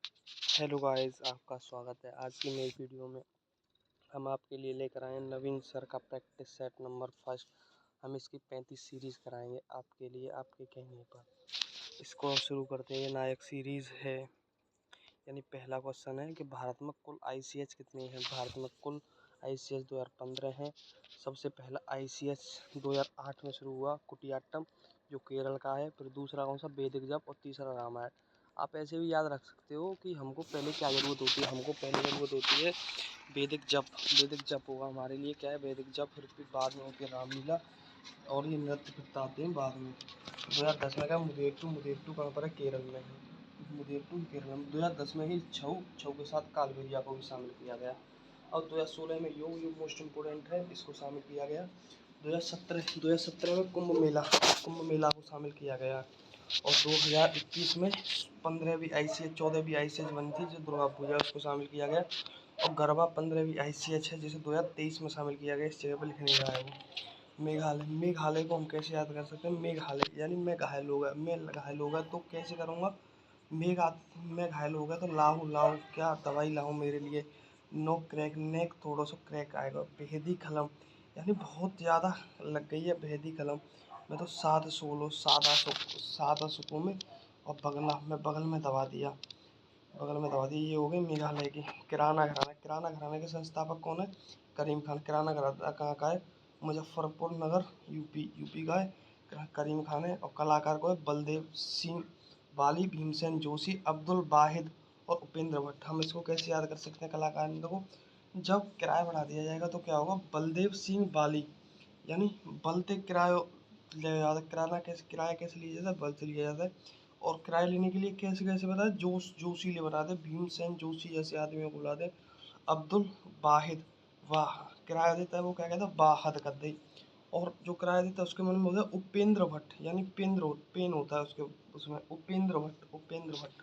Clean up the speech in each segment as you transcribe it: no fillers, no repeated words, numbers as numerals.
Hello guys, आपका स्वागत है। आज की नई वीडियो में हम आपके लिए लेकर आए हैं नवीन सर का प्रैक्टिस सेट नंबर फर्स्ट। हम इसकी 35 सीरीज़ कराएंगे आपके लिए, आपके कहने पर। इसको शुरू करते हैं। नायक सीरीज़ है, यानी पहला क्वेश्चन है कि भारत में कुल ICH कितनी है। भारत में कुल ICH 2015 है। सबसे पहला ICH 2008 में शुरू हुआ, कुटियाट्टम, जो केरल का है। फिर दूसरा कौन सा, वैदिक जप, और तीसरा रामायण। आप ऐसे भी याद रख सकते हो कि हमको पहले क्या ज़रूरत होती है। हमको पहले ज़रूरत होती है वैदिक जप। वैदिक जप होगा हमारे लिए क्या है, वैदिक जप। फिर बाद में होती है रामलीला, और ये नृत्य फिर आते हैं बाद में। 2010 में क्या, मुदेट्टू। मुदेट्टू कहाँ पर है, केरल में है। मुदेट्टू केरल में 2010 में ही छऊ के साथ कालबेलिया को भी शामिल किया गया। और 2016 में योग मोस्ट इम्पोर्टेंट है, इसको शामिल किया गया। 2017 में कुंभ मेला को शामिल किया गया। और 2021 में 15वीं ICH 14वीं ICH बनी थी, जो दुर्गा पूजा, उसको शामिल किया गया। और गरबा 15वीं ICH है, जिसे 2023 में शामिल किया गया। इस जगह पर लिखने नहीं रहा है वो। मेघालय को हम कैसे याद कर सकते हैं। मेघालय यानी मैं घायल होगा तो कैसे करूँगा। मैं घायल हो गया तो लाहू क्या दवाई लाऊं मेरे लिए। नो क्रैक नेक, थोड़ा सा क्रैक आएगा। बेहदी कलम, यानी बहुत ज़्यादा लग गई है बेहदी कलम। मैं तो सादा सुकून में, और बगल में दबा दिया। ये हो गई मेघालय की। किराना घराने के संस्थापक कौन है, करीम खान। किराना घराना कहाँ का है, मुजफ्फरपुर नगर, यूपी का है। करीम खान है। और कलाकार को है बलदेव सिंह बाली, भीमसेन जोशी, अब्दुल वाहिद और उपेंद्र भट्ट। हम इसको कैसे याद कर सकते हैं कलाकार को। जब किराया बढ़ा दिया जाएगा तो क्या होगा, बलदेव सिंह बाली, यानी बल से किराया लिया जाता है। किराया कैसे लिया जाता है, बल से लिया जाता है। और किराया लेने के लिए कैसे कैसे बताए, जोशीले बताते। भीमसेन जोशी जैसे आदमियों को बुलाते। अब्दुल वाहिद, वाह, किराया देता है वो क्या कहता है, वाहद कर दे। और जो किराया देता है उसके मन में होता है उपेंद्र भट्ट, यानी पेन होता है उसके उसमें, उपेंद्र भट्ट।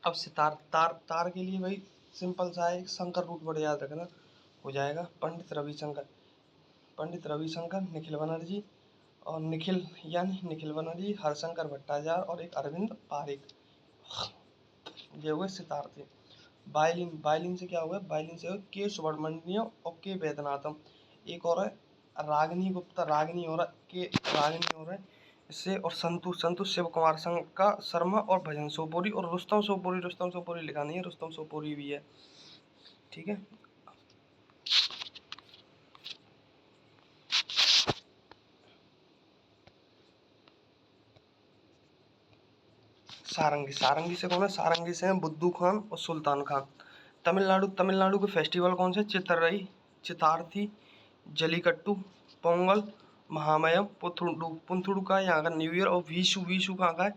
अब सितार तार तार के लिए भाई सिंपल सा है, एक शंकर रूट वर्ड याद रखना हो जाएगा। पंडित रविशंकर, निखिल बनर्जी, और निखिल बनर्जी, हरशंकर भट्टाचार्य, और एक अरविंद पारिक। ये हुए सितार थे। वायलिन से क्या हुआ, वायलिन से के सुब्रमण्यम और के वैद्यनाथम। एक और है रागिनी गुप्ता, रागिनी और है इससे। और संतु शिव कुमार संघ का शर्मा, और भजन सोपोरी, और रुस्तम सोपोरी लिखा नहीं है, रुस्तम सोपोरी भी है। ठीक है। सारंगी से कौन है, सारंगी से हैं बुद्धू खान और सुल्तान खान। तमिलनाडु के फेस्टिवल कौन से, चितार्थी, जलीकट्टू, पोंगल, महामयम, पुथुंडू का यहाँ का न्यू ईयर। और विशु कहाँ का है,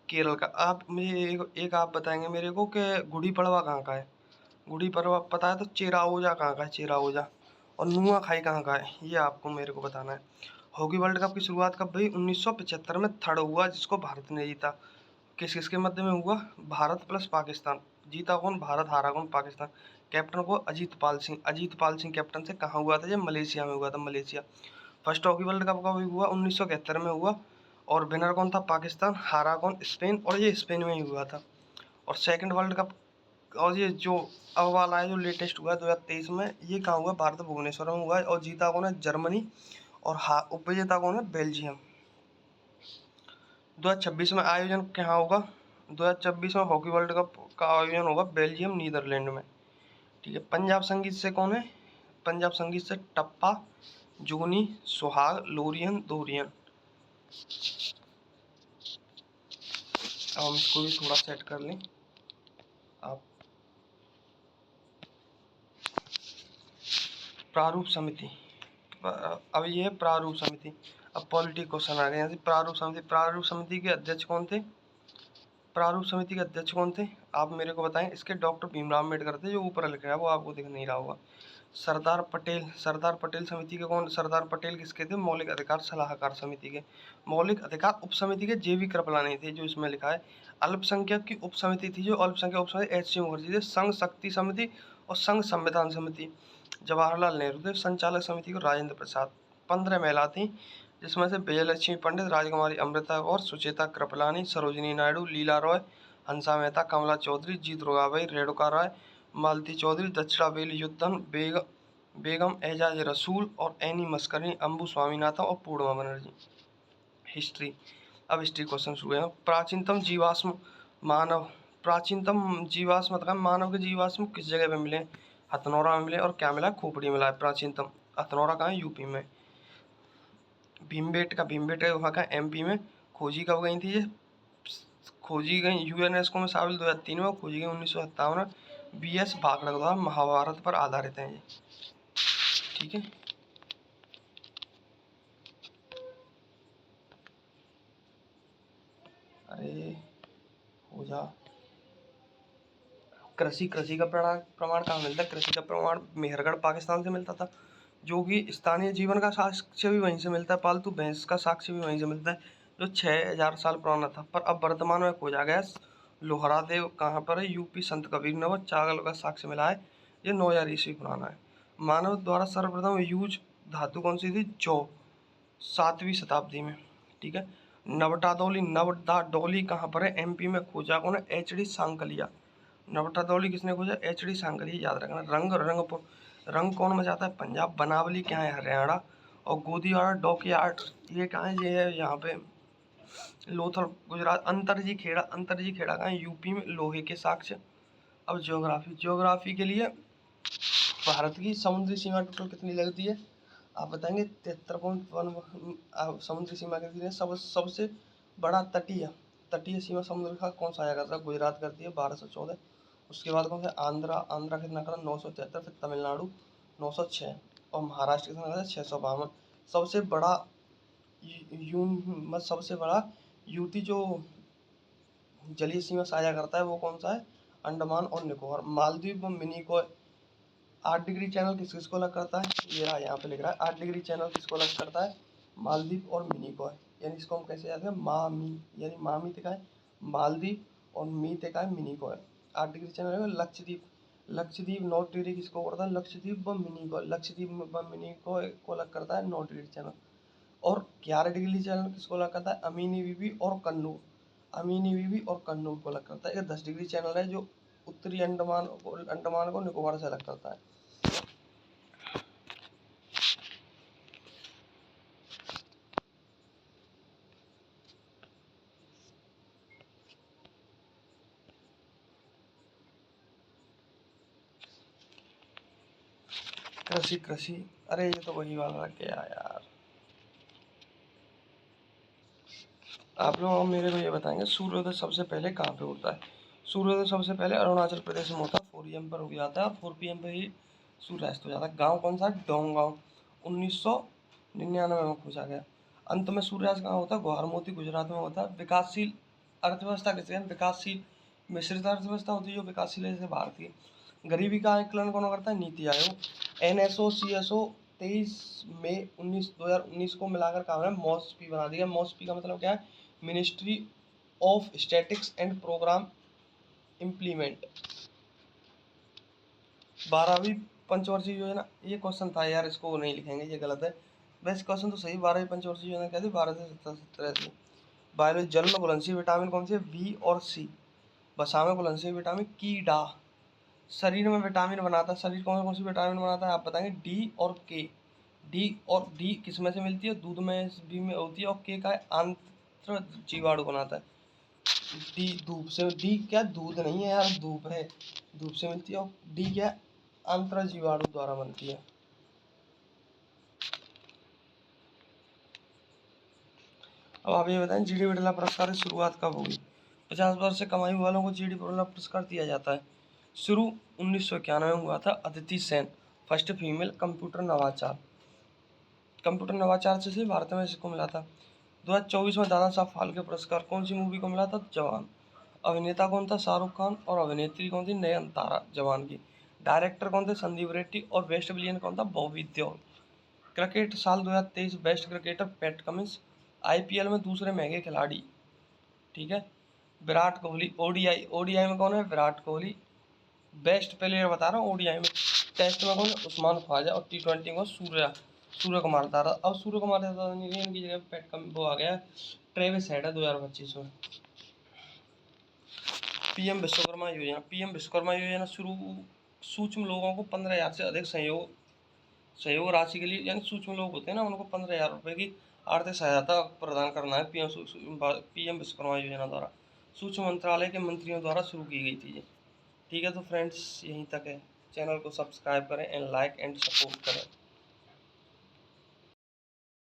केरल का। आप मुझे एक आप बताएंगे मेरे को कि गुड़ी पड़वा कहाँ का है। गुड़ी पड़वा पता है तो चेराओजा कहाँ का है, चेराओजा। और नुआखाई कहाँ का है, ये आपको मेरे को बताना है। हॉकी वर्ल्ड कप की शुरुआत कब हुई, 1975 में थर्ड हुआ, जिसको भारत ने जीता। किस किसके मध्य में हुआ, भारत प्लस पाकिस्तान। जीता कौन, भारत, हारा कौन, पाकिस्तान। कैप्टन को अजीत पाल सिंह कैप्टन से कहाँ हुआ था, ये मलेशिया में हुआ था, Malaysia. First hockey world cup कब हुआ, 1971 में हुआ। और विनर कौन था, पाकिस्तान। हारा कौन, स्पेन, और ये स्पेन में ही हुआ था। और सेकंड वर्ल्ड कप, और ये जो अब वाला है, जो लेटेस्ट हुआ है 2023 में, ये कहाँ हुआ, भारत भुवनेश्वर में हुआ है। और जीता कौन है, जर्मनी। और उपविजेता कौन है, बेल्जियम। 2026 में आयोजन कहाँ होगा, 2026 में हॉकी वर्ल्ड कप का आयोजन होगा बेल्जियम, नीदरलैंड में। ठीक है। पंजाब संगीत से कौन है, पंजाब संगीत से टप्पा, जोनी, सुहाग, लोरियन, दोरियन। अब हम इसको भी थोड़ा सेट कर लें आप। प्रारूप समिति, अब ये है प्रारूप समिति। अब पॉलिटिक क्वेश्चन आ गए यहाँ से। प्रारूप समिति के अध्यक्ष कौन थे, आप मेरे को बताएं। इसके डॉक्टर भीमराव अम्बेडकर थे, जो ऊपर लिखा है वो आपको दिख नहीं रहा होगा। सरदार पटेल समिति के कौन, सरदार पटेल किसके थे, मौलिक अधिकार सलाहकार समिति के। मौलिक अधिकार उप समिति के JV कृपलानी थे, जो इसमें लिखा है। अल्पसंख्यक की उप समिति थी, जो अल्पसंख्यक उप समिति HC मुखर्जी थे। संघ शक्ति समिति और संघ संविधान समिति जवाहरलाल नेहरू थे। संचालक समिति को राजेंद्र प्रसाद। 15 महिला थी, जिसमें से विजयलक्ष्मी पंडित, राजकुमारी अमृता और सुचेता कृपलानी, सरोजिनी नायडू, लीला रॉय, हंसा मेहता, कमला चौधरी, जीत रोगाबाई, रेणुका राय, मालती चौधरी, दक्षिणा बेली युद्धन, बेगम एजाज रसूल और एनी मस्करी, अंबु स्वामीनाथन और पूर्णिमा बनर्जी। हिस्ट्री। अब हिस्ट्री क्वेश्चन शुरू है। प्राचीनतम जीवाश्म मानव, प्राचीनतम जीवाश्म मतलब मानव के जीवाश्म किस जगह पे मिले? हथनौरा में मिले। और क्या मिला? खोपड़ी मिला है प्राचीनतम। हथनौरा कहाँ है? यूपी में। भीमबेटका गुफा का एमपी में। खोजी कब गई थी ये? खोजी गई यूनेस्को में शामिल 2003 में, खोजी गई 1957 में। BS भाखड़ा द्वारा महाभारत पर आधारित है ये। ठीक है। अरे हो जा। कृषि का प्रमाण कहाँ मिलता है? कृषि का प्रमाण मेहरगढ़ पाकिस्तान से मिलता था, जो कि स्थानीय जीवन का साक्ष्य भी वहीं से मिलता है, पालतू भैंस का साक्ष्य भी वहीं से मिलता है, जो 6000 साल पुराना था। पर अब वर्तमान में खोजा गया लोहरा देव कहाँ पर है? यूपी। संत कबीर नगर चागल का साक्ष्य मिला है, ये 9000 ईस्वी पुराना है। मानव द्वारा सर्वप्रथम यूज धातु कौन सी थी? जौ, 7वीं शताब्दी में। ठीक है। नवटादौली कहाँ पर है? MP में। खोजा कौन है? HD सांकलिया। नवटादौली किसने खोजा? HD सांकलिया, याद रखना। रंग कौन मचाता है? पंजाब। बनावली क्या है? हरियाणा। और गोदीवाड़ा डॉकयार्ड ये कहाँ है? ये है यहाँ पे लोथल गुजरात। अंतरजी खेड़ा कहाँ है? यूपी में। लोहे के साक्ष्य। अब ज्योग्राफी के लिए भारत की समुद्री सीमा टोटल कितनी लगती है? आप बताएंगे। 73.1 समुद्री सीमा कितनी है? सबसे बड़ा तटीय सीमा समुद्र का कौन सा आया करता है? गुजरात करती है 1214। उसके बाद कौन सा? आंध्रा कितना करा? 973। फिर तमिलनाडु 906 और महाराष्ट्र कितना करा? 652। सबसे बड़ा सबसे बड़ा यूटी जो जलीय सीमा साझा करता है वो कौन सा है? अंडमान और निकोबार। मालदीव व मिनिकॉय 8 डिग्री चैनल किस किस को अलग करता है? ये रहा यहाँ पे लिख रहा है 8 डिग्री चैनल किसको अलग करता है? मालदीव और मिनिकॉय। यानी इसको हम कैसे याद करें? मामी, यानी मामी का है मालदीव और मी का है मिनिकॉय। 8 डिग्री चैनल है। लक्षद्वीप 9 डिग्री किसको करता है? लक्षद्वीप व मिनिकॉय को अलग करता है 9 डिग्री चैनल। और 11 डिग्री चैनल किसको अलग करता है? अमीनी बीबी और कन्नूर को अलग करता है। ये 10 डिग्री चैनल है जो उत्तरी अंडमान को निकोबार से अलग करता है। कृषि अरे ये तो वही वाला क्या यार। आप लोग मेरे को ये बताएंगे सूर्योदय सबसे पहले कहाँ पे होता है? सूर्योदय सबसे पहले अरुणाचल प्रदेश में होता है। 4 AM पर हो जाता है और 4 PM पर ही सूर्यास्त हो जाता है। गांव कौन सा? डोंग गाँव। 1999 में खोजा गया। अंत में सूर्यास्त कहाँ होता है? गुवाहाटी गुजरात में होता है। विकासशील अर्थव्यवस्था किसे कहते हैं? विकासशील मिश्रित अर्थव्यवस्था होती है जो विकासशील है, जैसे भारतीय। गरीबी का आकलन कौन करता है? नीति आयोग। NSO-CSO 23 मई 2019 को मिलाकर काम है MOSPI बना दिया। MOSPI का मतलब क्या है? Ministry of statics and program implement. 12वीं पंचवर्षीय योजना, ये क्वेश्चन था यार, इसको नहीं लिखेंगे, ये गलत है। वैसे क्वेश्चन तो सही। 12वीं पंचवर्षीय योजना क्या थी? 12 से 17 थी। बायोलॉजी। जल में घुलनशील विटामिन कौन से? B और C। वसा में घुलनशील विटामिन कीड़ा। शरीर में विटामिन बनाता है, शरीर कौन कौन सी विटामिन बनाता है आप बताएंगे? D और K। D किस में से मिलती है? दूध में भी में होती है। और K का आंत्र जीवाणु बनाता है। D धूप से। D क्या? दूध नहीं है यार, धूप है, धूप से मिलती है। और D क्या? आंत्र जीवाणु द्वारा बनती है। अब आप ये बताएं GD बिरला पुरस्कार की शुरुआत कब हुई? 50 वर्ष से कमाई वालों को GD बिरला पुरस्कार दिया जाता है। शुरू 1991 में हुआ था। Aditi Sen first female computer नवाचार से भारत में इसको मिला था। 2024 में दादा साहब फाल्के पुरस्कार कौन सी मूवी को मिला था? जवान। अभिनेता कौन था? शाहरुख खान। और अभिनेत्री कौन थी? नयनतारा जवान की। डायरेक्टर कौन थे? संदीप रेड्डी। और बेस्ट विलियन कौन था? बॉबी देओल। क्रिकेट साल 2023 best cricketer PAT Cummins. IPL में दूसरे महंगे खिलाड़ी, ठीक है, विराट कोहली। ओडीआई में कौन है? विराट कोहली। बेस्ट प्लेयर बता रहा हूँ ODI में। टेस्ट में कौन है? उस्मान ख्वाजा। और T20 में सूर्य कुमार यादव। अब सूर्य कुमार यादव की जगह पैट कम वो आ गया ट्रेविस हेड है 2025 में। पीएम विश्वकर्मा योजना। पीएम विश्वकर्मा योजना सूक्ष्म लोगों को 15,000 से अधिक सहयोग राशि के लिए, यानी सूक्ष्म लोग होते हैं ना, उनको 15,000 रुपये की आर्थिक सहायता प्रदान करना है पीएम विश्वकर्मा योजना द्वारा। सूक्ष्म मंत्रालय के मंत्रियों द्वारा शुरू की गई थी ये। ठीक है, तो फ्रेंड्स यहीं तक है। चैनल को सब्सक्राइब करें एंड लाइक एंड सपोर्ट करें।